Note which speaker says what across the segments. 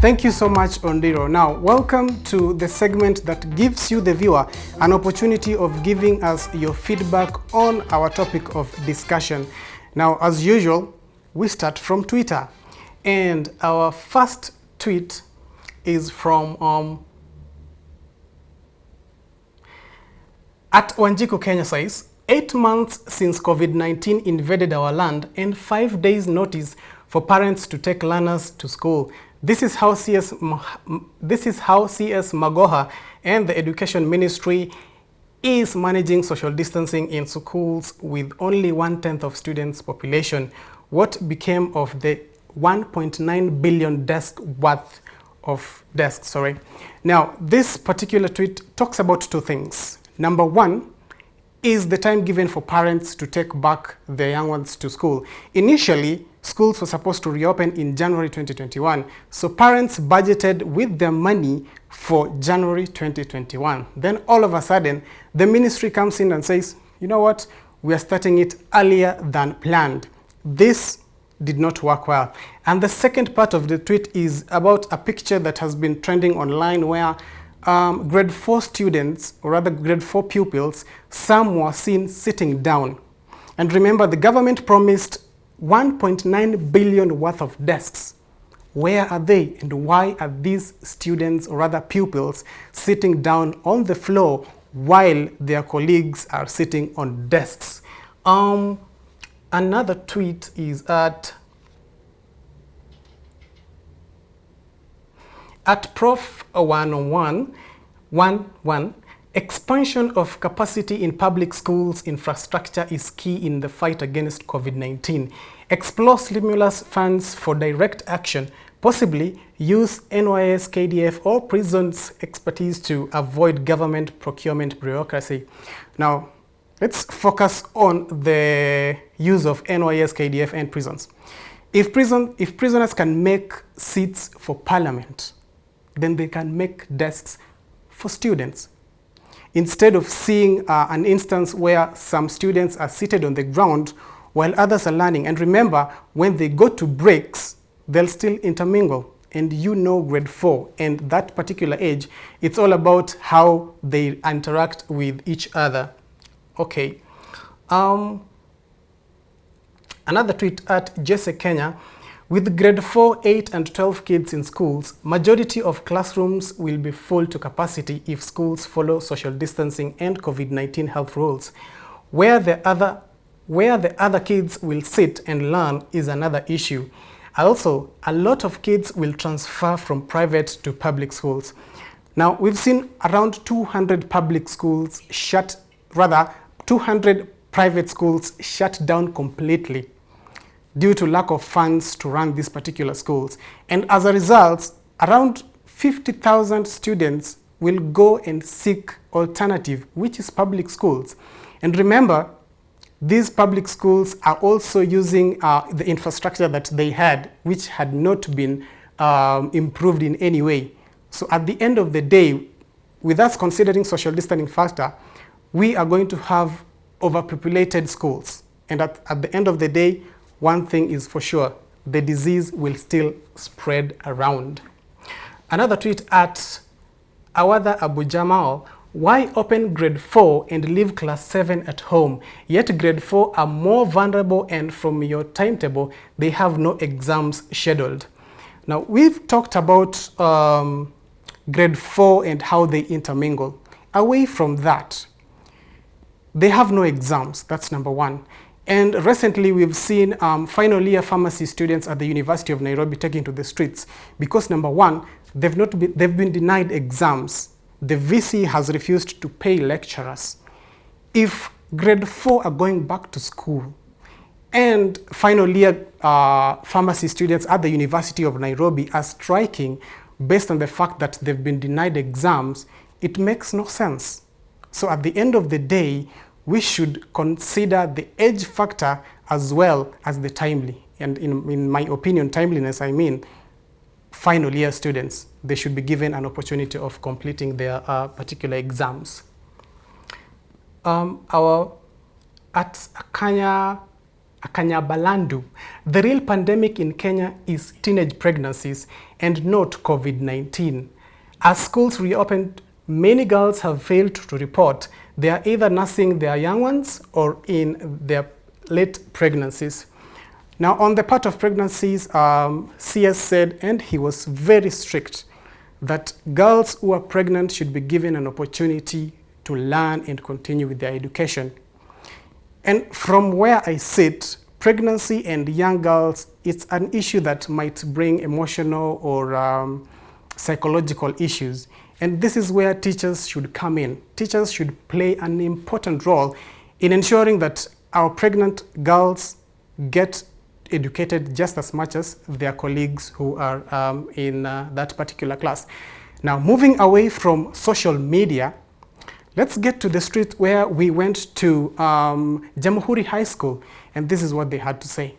Speaker 1: Thank you so much, Ondiro. Now, welcome to the segment that gives you, the viewer, an opportunity of giving us your feedback on our topic of discussion. Now, as usual, we start from Twitter. And our first tweet is from at Wanjiku Kenya says, 8 months since COVID-19 invaded our land and 5 days notice for parents to take learners to school. This is how CS Magoha and the Education Ministry is managing social distancing in schools with only 1/10 of students' population. What became of the 1.9 billion worth of desks, Now, this particular tweet talks about two things. Number one is the time given for parents to take back their young ones to school. Initially, schools were supposed to reopen in January 2021, so parents budgeted with their money for January 2021. Then all of a sudden, the ministry comes in and says, you know what, we are starting it earlier than planned. This did not work well. And the second part of the tweet is about a picture that has been trending online where grade 4 students, or rather grade 4 pupils, some were seen sitting down. And remember, the government promised 1.9 billion worth of desks. Where are they, and why are these students, or rather pupils, sitting down on the floor while their colleagues are sitting on desks? Another tweet is at Prof 10111, expansion of capacity in public schools infrastructure is key in the fight against COVID-19. Explore stimulus funds for direct action, possibly use NYS, KDF or prisons expertise to avoid government procurement bureaucracy. Now, let's focus on the use of NYS, KDF and prisons. If prisoners can make seats for parliament, then they can make desks for students. Instead of seeing an instance where some students are seated on the ground while others are learning. And remember, when they go to breaks, they'll still intermingle. And you know grade 4 and that particular age, it's all about how they interact with each other. Okay. Another tweet at Jesse Kenya. With grade 4, 8 and 12 kids in schools, majority of classrooms will be full to capacity if schools follow social distancing and COVID-19 health rules. Where the other kids will sit and learn is another issue. Also, a lot of kids will transfer from private to public schools. Now, we've seen around 200 public schools 200 private schools shut down completely due to lack of funds to run these particular schools. And as a result, around 50,000 students will go and seek alternative, which is public schools. And remember, these public schools are also using the infrastructure that they had, which had not been improved in any way. So at the end of the day, with us considering social distancing factor, we are going to have overpopulated schools. And at the end of the day, one thing is for sure, the disease will still spread around. Another tweet at Awada Abu Jamal, why open grade 4 and leave class 7 at home? Yet grade 4 are more vulnerable and from your timetable, they have no exams scheduled. Now, we've talked about grade 4 and how they intermingle. Away from that, they have no exams, that's number one. And recently we've seen final year pharmacy students at the University of Nairobi taking to the streets because number one, they've been denied exams. The VC has refused to pay lecturers. If grade 4 are going back to school and final year pharmacy students at the University of Nairobi are striking based on the fact that they've been denied exams, it makes no sense. So at the end of the day, we should consider the age factor as well as the timely. And in my opinion, timeliness, I mean final year students. They should be given an opportunity of completing their particular exams. At Akanya Akanyabalandu, the real pandemic in Kenya is teenage pregnancies and not COVID-19. As schools reopened, many girls have failed to report. They are either nursing their young ones or in their late pregnancies. Now, on the part of pregnancies, CS said, and he was very strict, that girls who are pregnant should be given an opportunity to learn and continue with their education. And from where I sit, pregnancy and young girls, it's an issue that might bring emotional or psychological issues. And this is where teachers should come in. Teachers should play an important role in ensuring that our pregnant girls get educated just as much as their colleagues who are in that particular class. Now, moving away from social media, let's get to the street where we went to Jamhuri High School, and this is what they had to say.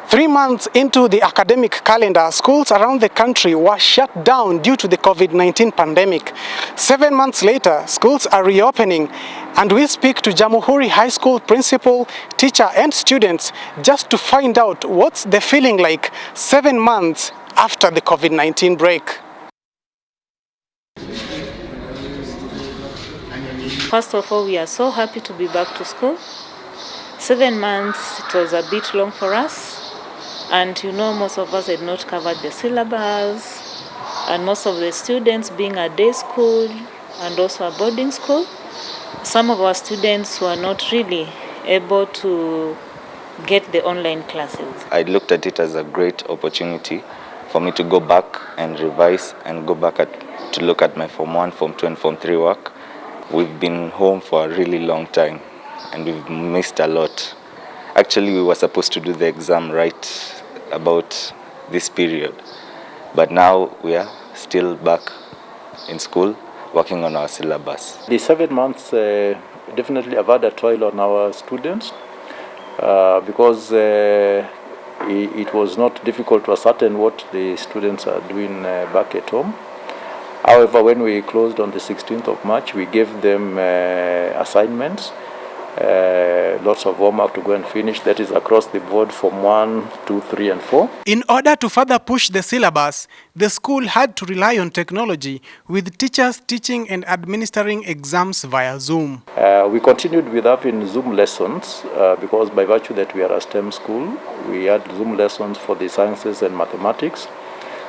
Speaker 1: Three months into the academic calendar, schools around the country were shut down due to the COVID-19 pandemic. 7 months later, schools are reopening, and we speak to Jamhuri High School principal, teacher, and students just to find out what's the feeling like 7 months after the COVID-19 break.
Speaker 2: First of all, we are so happy to be back to school. 7 months, it was a bit long for us. And you know, most of us had not covered the syllabus, and most of the students being a day school and also a boarding school, some of our students were not really able to get the online classes.
Speaker 3: I looked at it as a great opportunity for me to go back and revise and go back to look at my Form 1, Form 2 and Form 3 work. We've been home for a really long time and we've missed a lot. Actually, we were supposed to do the exam right about this period, but now we are still back in school working on our syllabus.
Speaker 4: The 7 months definitely have had a toll on our students because it was not difficult to ascertain what the students are doing back at home. However, when we closed on the 16th of March, we gave them assignments, lots of homework to go and finish. That is across the board from 1, 2, 3 and 4.
Speaker 1: In order to further push the syllabus, the school had to rely on technology, with teachers teaching and administering exams via Zoom.
Speaker 4: We continued with having Zoom lessons because by virtue that we are a STEM school, we had Zoom lessons for the sciences and mathematics.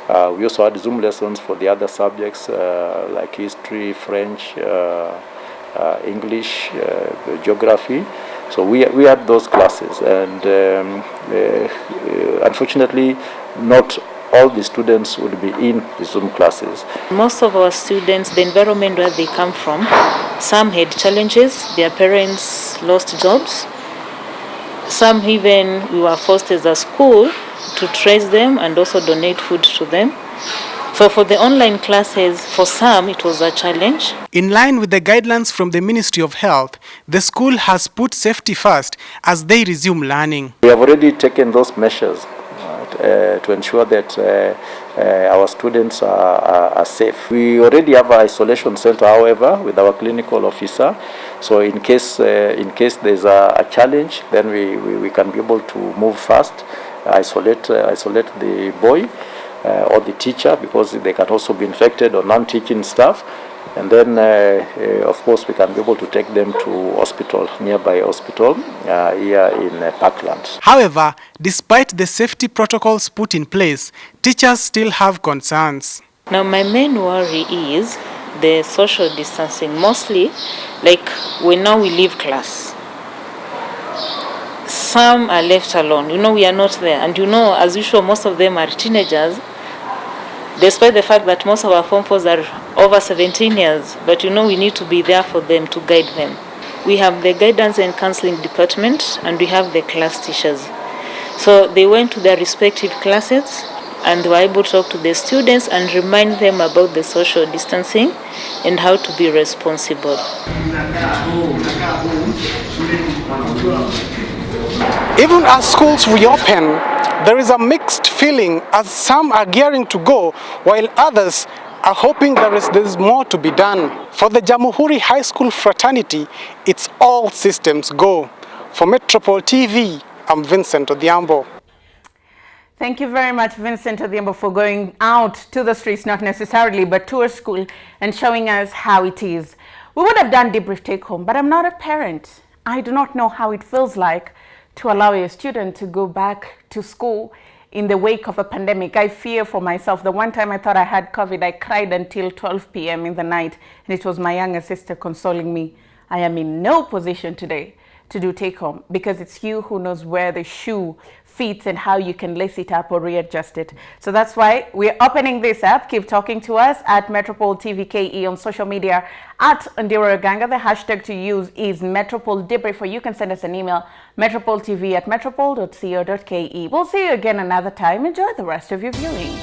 Speaker 4: We also had Zoom lessons for the other subjects like history, French, English, geography. So we had those classes, and unfortunately not all the students would be in the Zoom classes.
Speaker 2: Most of our students, the environment where they come from, some had challenges, their parents lost jobs. Some even we were forced as a school to trace them and also donate food to them. So for the online classes, for some, it was a challenge.
Speaker 1: In line with the guidelines from the Ministry of Health, the school has put safety first as they resume learning.
Speaker 4: We have already taken those measures to ensure that our students are safe. We already have an isolation center, however, with our clinical officer. So in case there's a challenge, then we can be able to move fast, isolate the boy or the teacher, because they can also be infected, or non-teaching staff, and then of course we can be able to take them to hospital, nearby hospital here in Parkland.
Speaker 1: However, despite the safety protocols put in place, teachers still have concerns.
Speaker 2: Now my main worry is the social distancing, mostly like when now we leave class. Some are left alone, we are not there, and as usual most of them are teenagers, despite the fact that most of our Form 4s are over 17 years, but we need to be there for them, to guide them. We have the guidance and counseling department, and we have the class teachers. So they went to their respective classes and they were able to talk to the students and remind them about the social distancing and how to be responsible.
Speaker 1: Even as schools reopen, there is a mixed feeling as some are gearing to go while others are hoping there's more to be done. For the Jamhuri High School fraternity, it's all systems go. For Metropole TV, I'm Vincent Odhiambo.
Speaker 5: Thank you very much, Vincent Odhiambo, for going out to the streets, not necessarily, but to a school and showing us how it is. We would have done debrief take home, but I'm not a parent. I do not know how it feels like to allow a student to go back to school in the wake of a pandemic. I fear for myself. The one time I thought I had COVID, I cried until 12 p.m. in the night, and it was my younger sister consoling me. I am in no position today to do take home because it's you who knows where the shoe fits and how you can lace it up or readjust it. So that's why we're opening this up. Keep talking to us at Metropole TVKE on social media at Ndiro Ganga. The hashtag to use is Metropole Debrief, or you can send us an email, metropoletv@metropole.co.ke. We'll see you again another time. Enjoy the rest of your viewing.